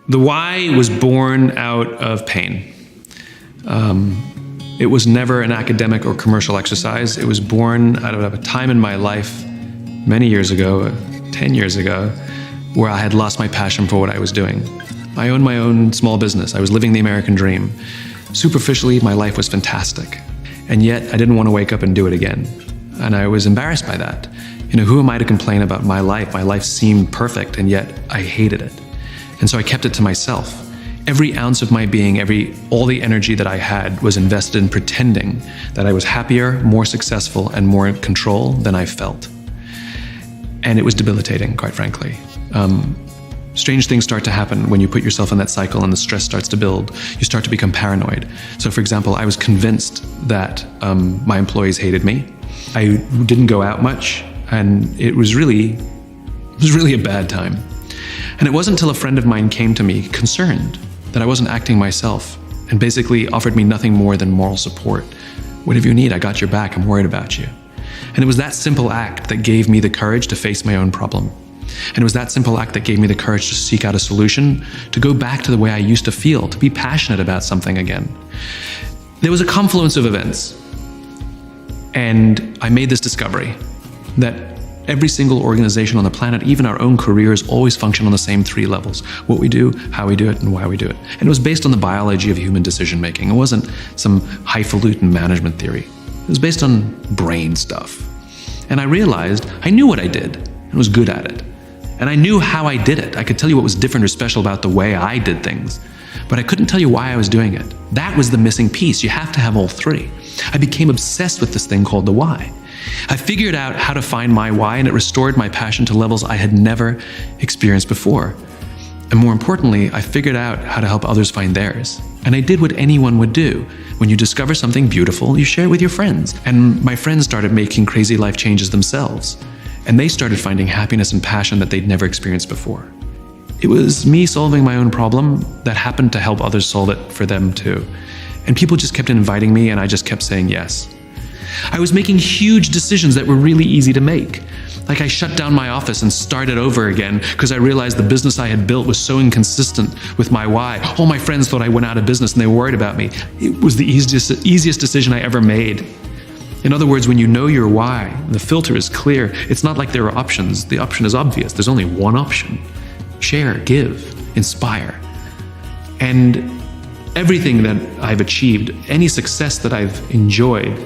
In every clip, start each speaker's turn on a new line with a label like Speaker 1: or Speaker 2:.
Speaker 1: The why was born out of pain. It was never an academic or commercial exercise. It was born out of a time in my life many years ago, 10 years ago, where I had lost my passion for what I was doing. I owned my own small business. I was living the American dream. Superficially, my life was fantastic. And yet, I didn't want to wake up and do it again. And I was embarrassed by that. You know, who am I to complain about my life? My life seemed perfect, and yet I hated it. And so I kept it to myself. Every ounce of my being, all the energy that I had was invested in pretending that I was happier, more successful, and more in control than I felt. And it was debilitating, quite frankly. Strange things start to happen when you put yourself in that cycle and the stress starts to build. You start to become paranoid. So for example, I was convinced that my employees hated me. I didn't go out much, and it was really a bad time. And it wasn't until a friend of mine came to me concerned that I wasn't acting myself and basically offered me nothing more than moral support. Whatever you need, I got your back, I'm worried about you. And it was that simple act that gave me the courage to face my own problem. And it was that simple act that gave me the courage to seek out a solution, to go back to the way I used to feel, to be passionate about something again. There was a confluence of events, and I made this discovery that every single organization on the planet, even our own careers, always function on the same three levels: what we do, how we do it, and why we do it. And it was based on the biology of human decision making. It wasn't some highfalutin management theory. It was based on brain stuff. And I realized I knew what I did and was good at it. And I knew how I did it. I could tell you what was different or special about the way I did things, but I couldn't tell you why I was doing it. That was the missing piece. You have to have all three. I became obsessed with this thing called the why. I figured out how to find my why, and it restored my passion to levels I had never experienced before. And more importantly, I figured out how to help others find theirs. And I did what anyone would do. When you discover something beautiful, you share it with your friends. And my friends started making crazy life changes themselves. And they started finding happiness and passion that they'd never experienced before. It was me solving my own problem that happened to help others solve it for them too. And people just kept inviting me, and I just kept saying yes. I was making huge decisions that were really easy to make. Like I shut down my office and started over again because I realized the business I had built was so inconsistent with my why. All my friends thought I went out of business and they were worried about me. It was the easiest decision I ever made. In other words, when you know your why, the filter is clear. It's not like there are options. The option is obvious. There's only one option. Share, give, inspire. And everything that I've achieved, any success that I've enjoyed,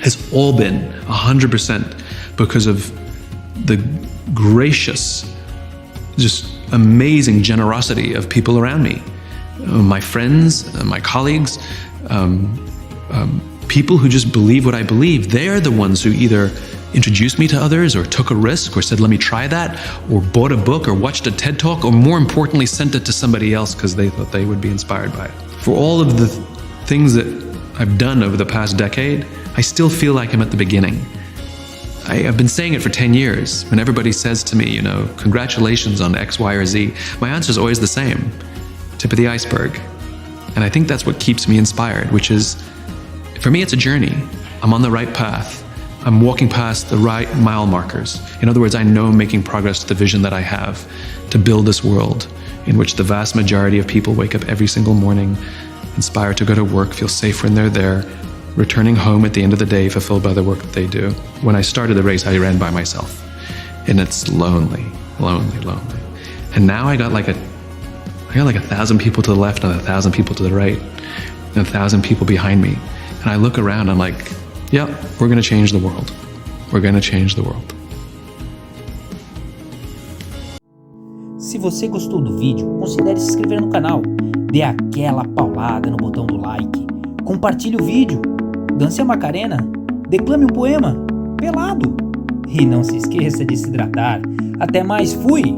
Speaker 1: has all been 100% because of the gracious, just amazing generosity of people around me. My friends, my colleagues, people who just believe what I believe. They're the ones who either introduced me to others or took a risk or said, let me try that, or bought a book or watched a TED Talk, or more importantly, sent it to somebody else because they thought they would be inspired by it. For all of the things that I've done over the past decade, I still feel like I'm at the beginning. I've been saying it for 10 years. When everybody says to me, congratulations on X, Y, or Z, my answer is always the same. Tip of the iceberg. And I think that's what keeps me inspired, which is, for me, it's a journey. I'm on the right path. I'm walking past the right mile markers. In other words, I know I'm making progress to the vision that I have to build this world in which the vast majority of people wake up every single morning, inspired to go to work, feel safe when they're there, returning home at the end of the day fulfilled by the work that they do. When I started the race, I ran by myself. And it's lonely, lonely, lonely. And now I got like 1,000 people to the left and 1,000 people to the right and 1,000 people behind me. And I look around, I'm like, yep, we're going to change the world. We're going to change the world.
Speaker 2: Se você gostou do vídeo, considere se inscrever no canal. Dê aquela paulada no botão do like. Compartilhe o vídeo. Dance a Macarena. Declame um poema. Pelado. E não se esqueça de se hidratar. Até mais, fui!